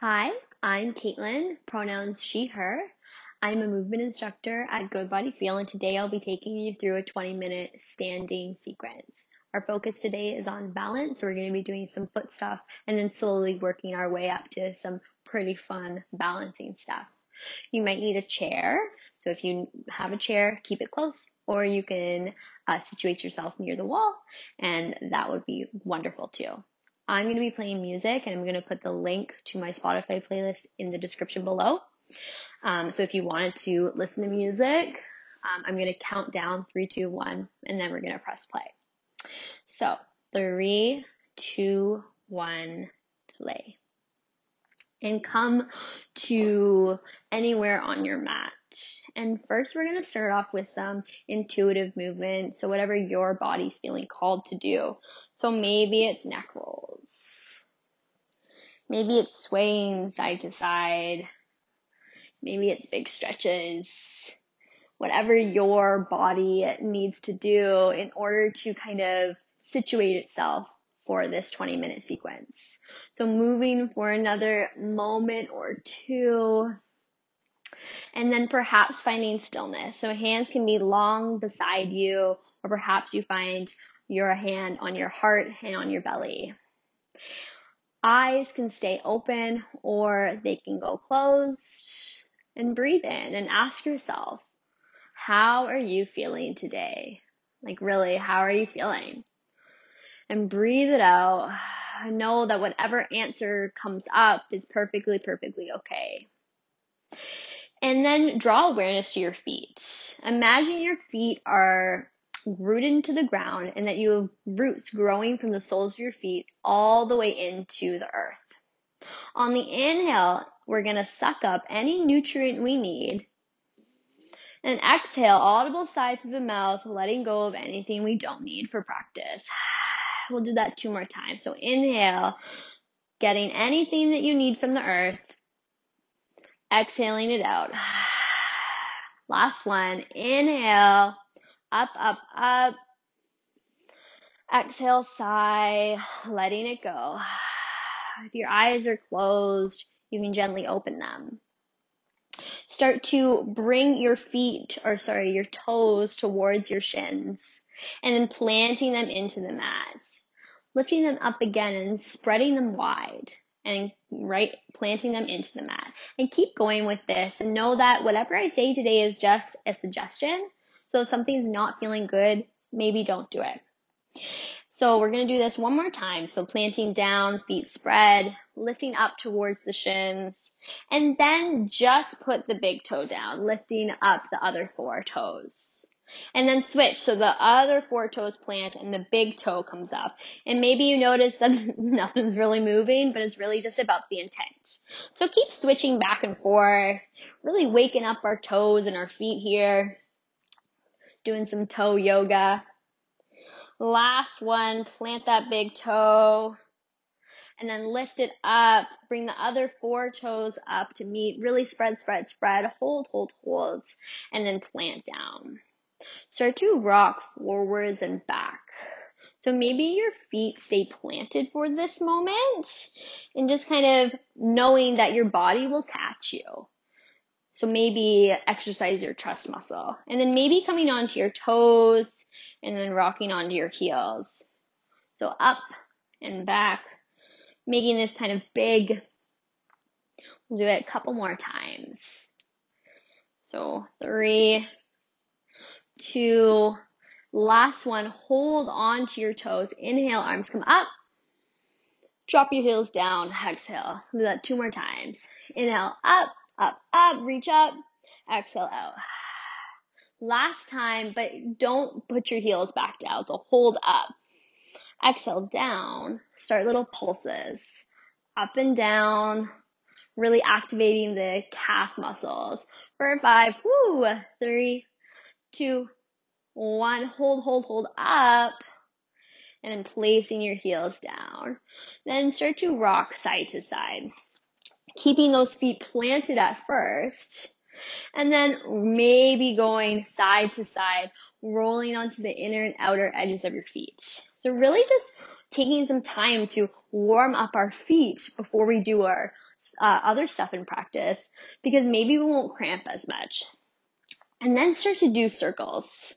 Hi, I'm Caitlin, pronouns she, her. I'm a movement instructor at Good Body Feel, and today I'll be taking you through a 20-minute standing sequence. Our focus today is on balance, so we're going to be doing some foot stuff and then slowly working our way up to some pretty fun balancing stuff. You might need a chair, so if you have a chair, keep it close, or you can situate yourself near the wall, and that would be wonderful too. I'm going to be playing music, and I'm going to put the link to my Spotify playlist in the description below. So if you wanted to listen to music, I'm going to count down 3, 2, 1, and then we're going to press play. So 3, 2, 1, play. And come to anywhere on your mat. And first we're going to start off with some intuitive movement. So whatever your body's feeling called to do. So maybe it's neck rolls. Maybe it's swaying side to side. Maybe it's big stretches. Whatever your body needs to do in order to kind of situate itself for this 20-minute sequence. So moving for another moment or two, and then perhaps finding stillness. So hands can be long beside you, or perhaps you find your hand on your heart and on your belly. Eyes can stay open or they can go closed, and breathe in and ask yourself, how are you feeling today? Like really, how are you feeling? And breathe it out. Know that whatever answer comes up is perfectly okay. And then draw awareness to your feet. Imagine your feet are rooted into the ground and that you have roots growing from the soles of your feet all the way into the earth. On the inhale, we're going to suck up any nutrient we need. And exhale, audible sighs through the mouth, letting go of anything we don't need for practice. We'll do that 2 more times. So inhale, getting anything that you need from the earth. Exhaling it out. Last one. Inhale, up, up, up. Exhale, sigh, letting it go. If your eyes are closed, you can gently open them. Start to bring your toes towards your shins and then planting them into the mat. Lifting them up again and spreading them wide and planting them into the mat. And keep going with this and know that whatever I say today is just a suggestion. So if something's not feeling good, maybe don't do it. So we're going to do this one more time. So planting down, feet spread, lifting up towards the shins, and then just put the big toe down, lifting up the other 4 toes. And then switch. So the other 4 toes plant and the big toe comes up. And maybe you notice that nothing's really moving, but it's really just about the intent. So keep switching back and forth, really waking up our toes and our feet here, doing some toe yoga. Last one, plant that big toe and then lift it up. Bring the other 4 toes up to meet. Really spread, hold, and then plant down. Start to rock forwards and back. So maybe your feet stay planted for this moment and just kind of knowing that your body will catch you. So maybe exercise your chest muscle and then maybe coming onto your toes and then rocking onto your heels. So up and back, making this kind of big. We'll do it a couple more times. So 3, 2, last one, hold on to your toes. Inhale, arms come up. Drop your heels down, exhale. Do that 2 more times. Inhale, up, up, up, reach up. Exhale out. Last time, but don't put your heels back down. So hold up. Exhale down. Start little pulses. Up and down. Really activating the calf muscles. For 5, 3, 2, 1. Hold up. And then placing your heels down. Then start to rock side to side. Keeping those feet planted at first. And then maybe going side to side, rolling onto the inner and outer edges of your feet. So really just taking some time to warm up our feet before we do our other stuff in practice, because maybe we won't cramp as much. And then start to do circles.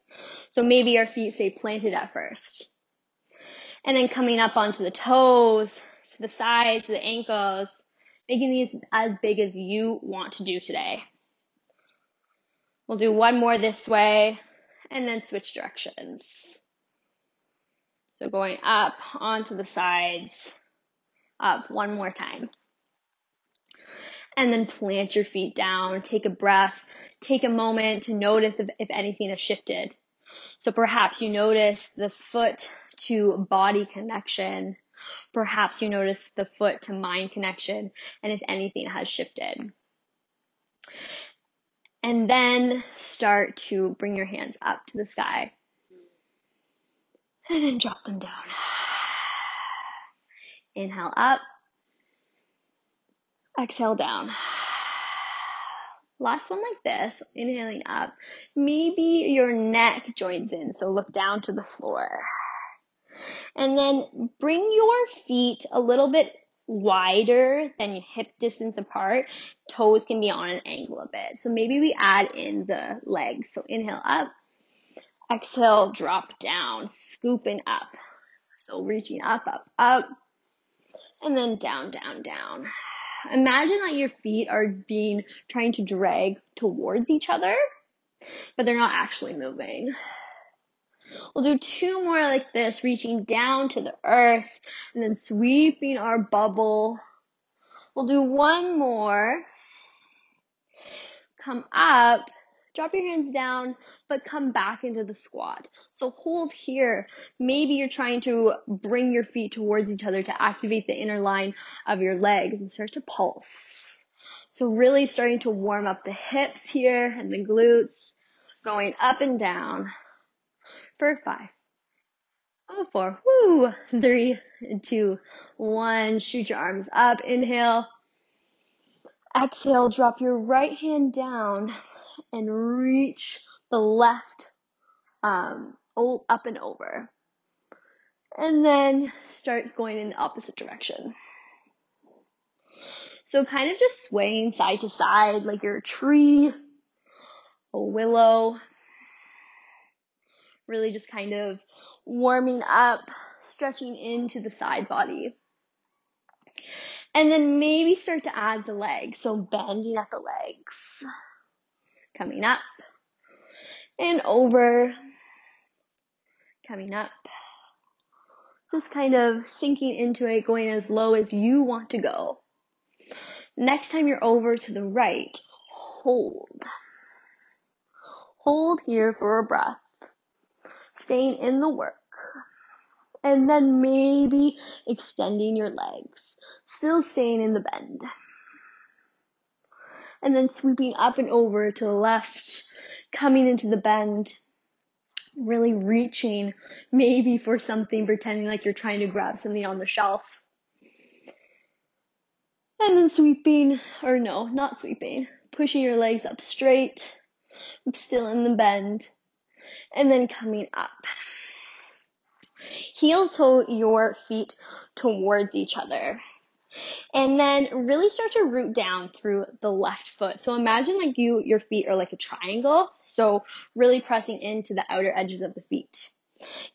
So maybe our feet stay planted at first. And then coming up onto the toes, to the sides, to the ankles, making these as big as you want to do today. We'll do one more this way, and then switch directions. So going up onto the sides, up one more time. And then plant your feet down, take a breath, take a moment to notice if anything has shifted. So perhaps you notice the foot to body connection. Perhaps you notice the foot to mind connection, and if anything has shifted. And then start to bring your hands up to the sky. And then drop them down. Inhale up. Exhale down. Last one like this, inhaling up. Maybe your neck joins in, so look down to the floor. And then bring your feet a little bit wider than your hip distance apart. Toes can be on an angle a bit. So maybe we add in the legs. So inhale up. Exhale, drop down, scooping up. So reaching up, up, up. And then down, down, down. Imagine that your feet are trying to drag towards each other, but they're not actually moving. We'll do two more like this, reaching down to the earth and then sweeping our bubble. We'll do one more. Come up, drop your hands down, but come back into the squat. So hold here. Maybe you're trying to bring your feet towards each other to activate the inner line of your legs and start to pulse. So really starting to warm up the hips here and the glutes, going up and down for 5, 4, 3, 2, 1. Shoot your arms up. Inhale. Exhale, drop your right hand down and reach the left up and over. And then start going in the opposite direction. So kind of just swaying side to side like you're a tree, a willow. Really just kind of warming up, stretching into the side body. And then maybe start to add the legs. So bending at the legs. Coming up and over. Coming up. Just kind of sinking into it, going as low as you want to go. Next time you're over to the right, hold. Hold here for a breath. Staying in the work. And then maybe extending your legs. Still staying in the bend. And then sweeping up and over to the left. Coming into the bend. Really reaching maybe for something, pretending like you're trying to grab something on the shelf. And then sweeping, or no, not sweeping. Pushing your legs up straight. Still in the bend. And then coming up. Heel toe your feet towards each other. And then really start to root down through the left foot. So imagine like your feet are like a triangle. So really pressing into the outer edges of the feet.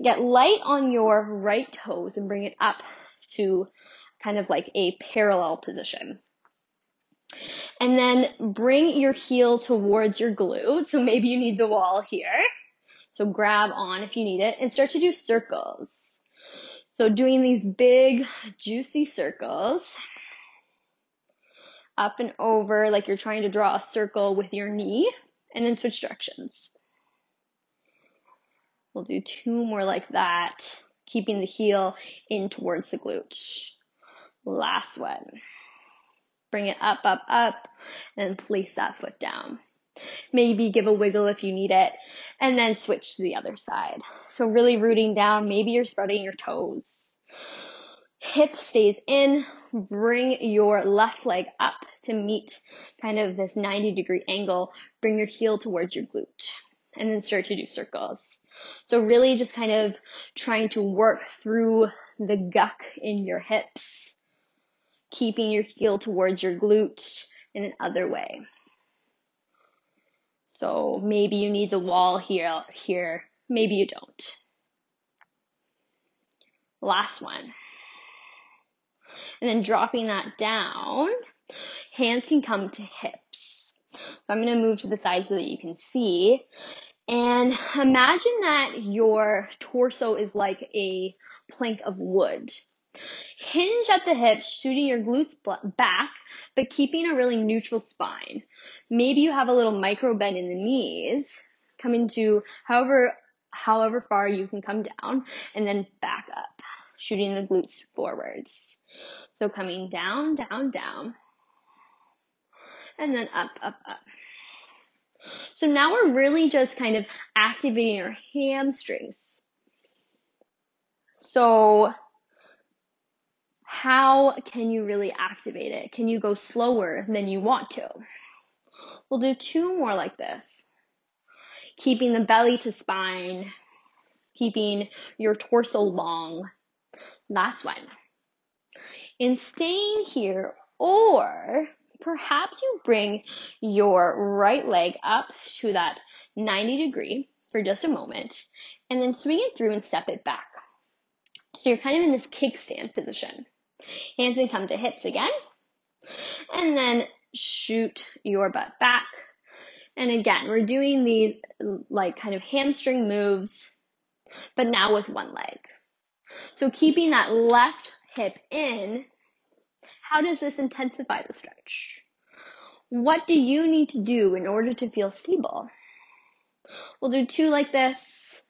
Get light on your right toes and bring it up to kind of like a parallel position. And then bring your heel towards your glute. So maybe you need the wall here. So grab on if you need it and start to do circles. So doing these big, juicy circles. Up and over like you're trying to draw a circle with your knee. And then switch directions. We'll do 2 more like that. Keeping the heel in towards the glute. Last one. Bring it up, up, up. And place that foot down. Maybe give a wiggle if you need it, and then switch to the other side. So really rooting down, maybe you're spreading your toes. Hip stays in, bring your left leg up to meet kind of this 90-degree angle. Bring your heel towards your glute, and then start to do circles. So really just kind of trying to work through the guck in your hips. keeping your heel towards your glute in another way. So maybe you need the wall here, maybe you don't. Last one. And then dropping that down, hands can come to hips. So I'm going to move to the side so that you can see. And imagine that your torso is like a plank of wood. Hinge at the hips, shooting your glutes back, but keeping a really neutral spine. Maybe you have a little micro bend in the knees, coming to however far you can come down, and then back up, shooting the glutes forwards. So coming down, down, down, and then up, up, up. So now we're really just kind of activating our hamstrings. So how can you really activate it? Can you go slower than you want to? We'll do 2 more like this. Keeping the belly to spine, keeping your torso long. Last one. And staying here, or perhaps you bring your right leg up to that 90 degree for just a moment, and then swing it through and step it back. So you're kind of in this kickstand position. Hands can come to hips again, and then shoot your butt back. And again, we're doing these like kind of hamstring moves, but now with one leg. So keeping that left hip in, how does this intensify the stretch? What do you need to do in order to feel stable? We'll do 2 like this.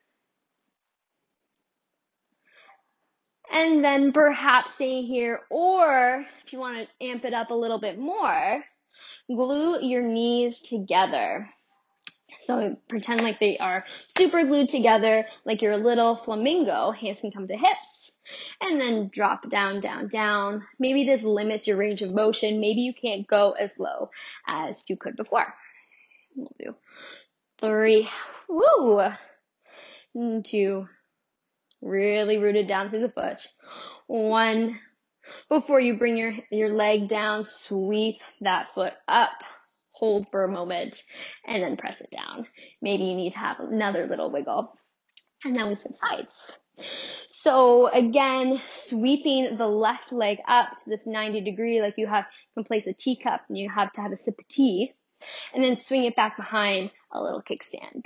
And then perhaps staying here, or if you want to amp it up a little bit more, glue your knees together. So pretend like they are super glued together, like you're a little flamingo. Hands can come to hips, and then drop down, down, down. Maybe this limits your range of motion. Maybe you can't go as low as you could before. We'll do 3, 2, really rooted down through the foot. 1, before you bring your leg down, sweep that foot up, hold for a moment, and then press it down. Maybe you need to have another little wiggle. And then we switch sides. So again, sweeping the left leg up to this 90 degree, like you can place a teacup and you have to have a sip of tea, and then swing it back behind a little kickstand.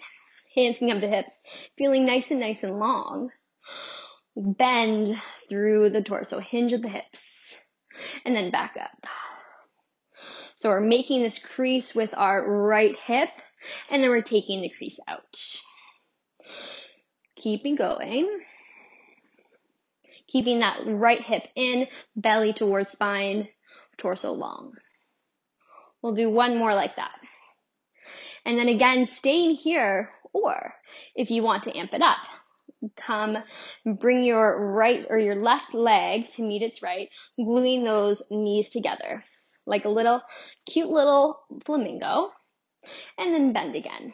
Hands can come to hips, feeling nice and long. Bend through the torso, hinge at the hips, and then back up. So we're making this crease with our right hip, and then we're taking the crease out. Keeping going. Keeping that right hip in, belly towards spine, torso long. We'll do 1 more like that. And then again, staying here, or if you want to amp it up, bring your right or your left leg to meet its right, gluing those knees together like a cute little flamingo, and then bend again.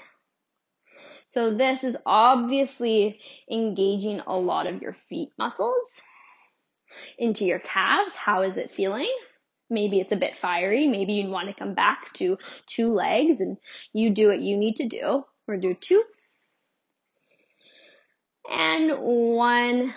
So this is obviously engaging a lot of your feet muscles into your calves. How is it feeling? Maybe it's a bit fiery. Maybe you want to come back to 2 legs and you do what you need to do. We'll do 2 and 1.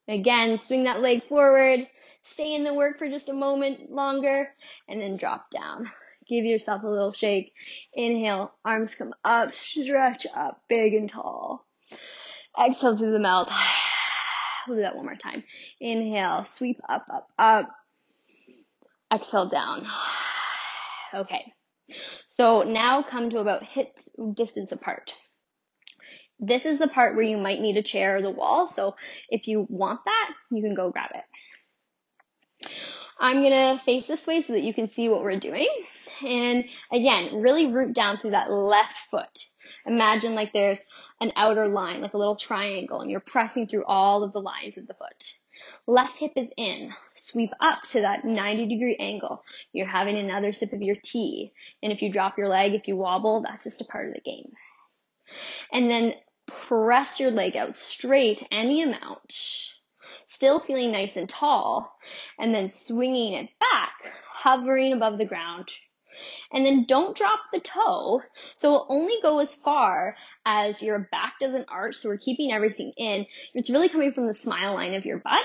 Again, swing that leg forward, stay in the work for just a moment longer, and then drop down. Give yourself a little shake. Inhale, arms come up, stretch up, big and tall. Exhale through the mouth. We'll do that 1 more time. Inhale, sweep up, up, up. Exhale down. Okay. So now come to about hip distance apart. This is the part where you might need a chair or the wall. So if you want that, you can go grab it. I'm going to face this way so that you can see what we're doing. And again, really root down through that left foot. Imagine like there's an outer line, like a little triangle, and you're pressing through all of the lines of the foot. Left hip is in. Sweep up to that 90-degree angle. You're having another sip of your tea. And if you drop your leg, if you wobble, that's just a part of the game. And then press your leg out straight any amount. still feeling nice and tall, and then swinging it back, hovering above the ground. And then don't drop the toe. So it'll only go as far as your back doesn't arch. So we're keeping everything in. It's really coming from the smile line of your butt.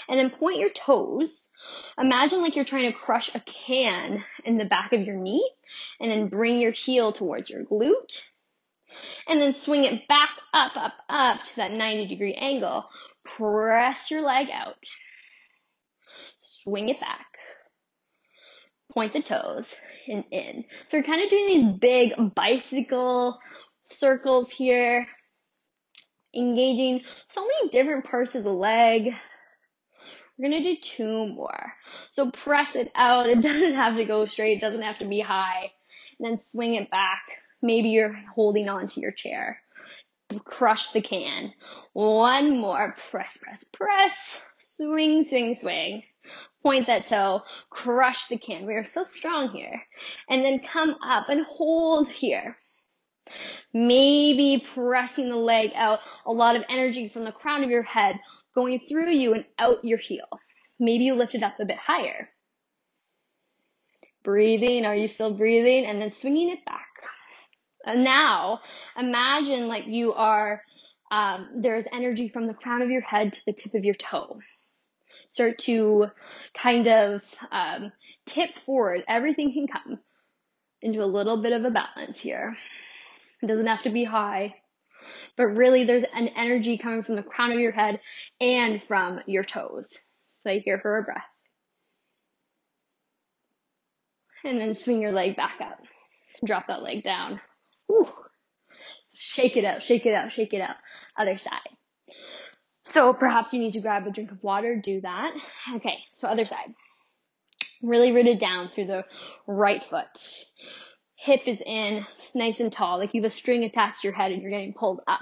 And then point your toes. Imagine like you're trying to crush a can in the back of your knee. And then bring your heel towards your glute. And then swing it back up to that 90-degree angle. Press your leg out. Swing it back. Point the toes and in. So we're kind of doing these big bicycle circles here, engaging so many different parts of the leg. We're going to do 2 more. So press it out. It doesn't have to go straight. It doesn't have to be high. And then swing it back. Maybe you're holding onto your chair. Crush the can. 1 more. Press, press, press. Swing, swing, swing. Point that toe, crush the can. We are so strong here. And then come up and hold here. Maybe pressing the leg out, a lot of energy from the crown of your head going through you and out your heel. Maybe you lift it up a bit higher. Breathing, are you still breathing? And then swinging it back. And now, imagine like you are, there's energy from the crown of your head to the tip of your toe. Start to kind of tip forward. Everything can come into a little bit of a balance here. It doesn't have to be high, but really there's an energy coming from the crown of your head and from your toes. Stay here for a breath. And then swing your leg back up. Drop that leg down. Whew. Shake it out, shake it out, shake it out. Other side. So perhaps you need to grab a drink of water, do that. Okay, so other side. Really rooted down through the right foot. Hip is in, nice and tall, like you have a string attached to your head and you're getting pulled up.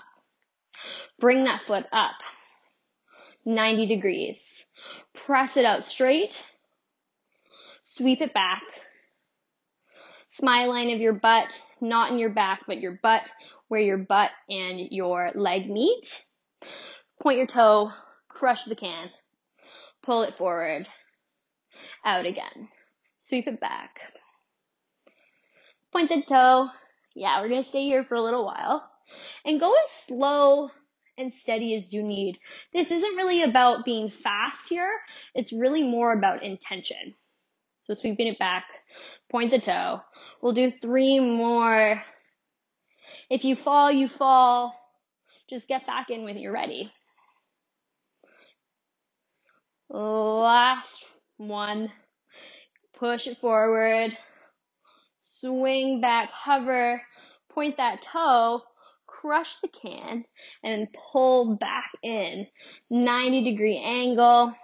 Bring that foot up, 90 degrees. Press it out straight. Sweep it back. Smile line of your butt, not in your back, but your butt, where your butt and your leg meet. Point your toe, crush the can, pull it forward, out again. Sweep it back. Point the toe. Yeah, we're going to stay here for a little while. And go as slow and steady as you need. This isn't really about being fast here. It's really more about intention. So sweeping it back, point the toe. We'll do 3 more. If you fall, you fall. Just get back in when you're ready. Last one. Push it forward. Swing back, hover, point that toe, crush the can, and pull back in. 90-degree angle.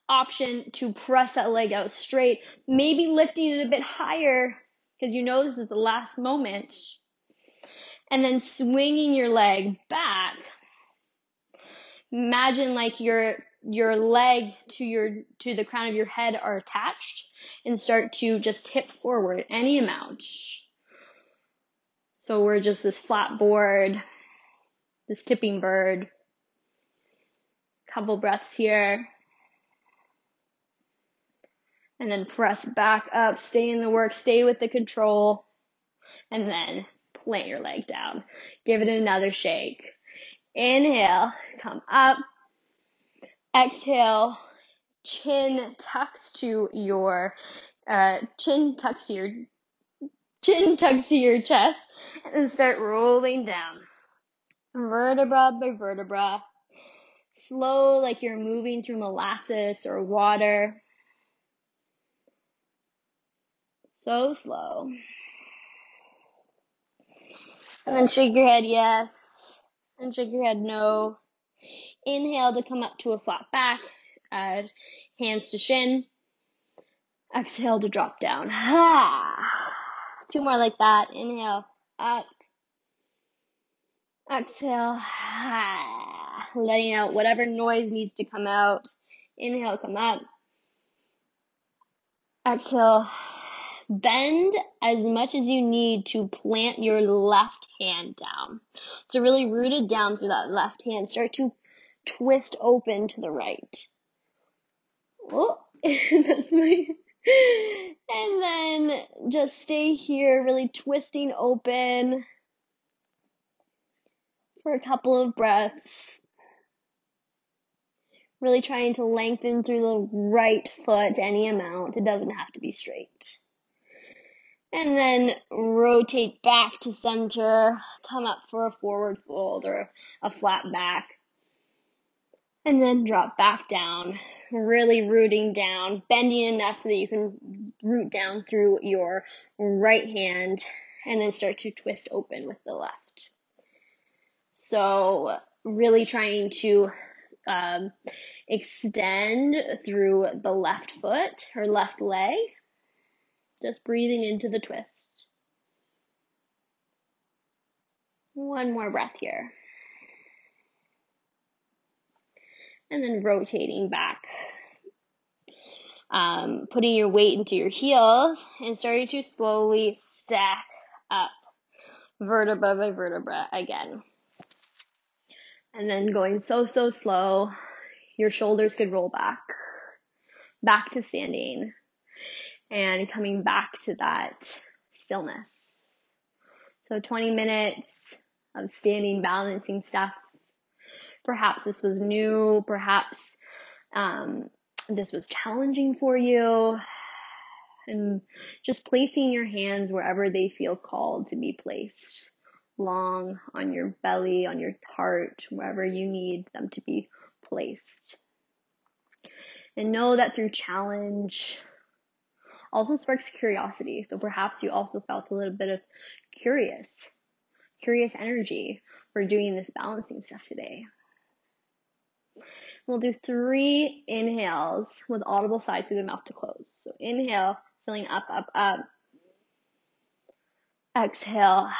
Option to press that leg out straight. Maybe lifting it a bit higher because you know this is the last moment. And then swinging your leg back. Imagine like your leg to the crown of your head are attached and start to just tip forward any amount. So we're just this flat board, this tipping bird. Couple breaths here. And then press back up, stay in the work, stay with the control, and then plant your leg down. Give it another shake. Inhale, come up. Exhale, chin tucks to your chest, and then start rolling down, vertebra by vertebra. Slow, like you're moving through molasses or water. So slow. And then shake your head yes, and shake your head no. Inhale to come up to a flat back, add hands to shin. Exhale to drop down. 2 more like that. Inhale, up. Exhale, letting out whatever noise needs to come out. Inhale, come up. Exhale, bend as much as you need to plant your left hand down. So really rooted down through that left hand. Start to twist open to the right. Oh, that's my, and then just stay here, really twisting open for a couple of breaths. Really trying to lengthen through the right foot any amount. It doesn't have to be straight. And then rotate back to center, come up for a forward fold or a flat back. And then drop back down, really rooting down, bending enough so that you can root down through your right hand and then start to twist open with the left. So really trying to extend through the left foot or left leg, just breathing into the twist. One more breath here. And then rotating back. Putting your weight into your heels and starting to slowly stack up vertebra by vertebra again. And then going so slow, your shoulders could roll back to standing, and coming back to that stillness. So 20 minutes of standing, balancing stuff. Perhaps this was new, perhaps this was challenging for you, and just placing your hands wherever they feel called to be placed. Long on your belly, on your heart, wherever you need them to be placed. And know that through challenge also sparks curiosity. So perhaps you also felt a little bit of curious energy for doing this balancing stuff today. We'll do 3 inhales with audible sighs through the mouth to close. So inhale, filling up, up, up. Exhale.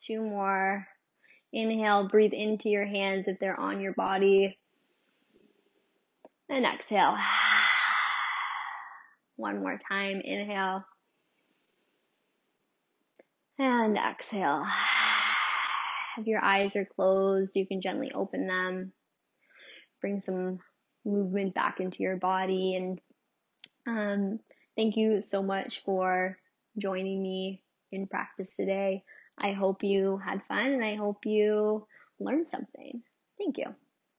2 more. Inhale, breathe into your hands if they're on your body. And exhale. 1 more time. Inhale. And exhale. If your eyes are closed, you can gently open them. Bring some movement back into your body. And thank you so much for joining me in practice today. I hope you had fun and I hope you learned something. Thank you.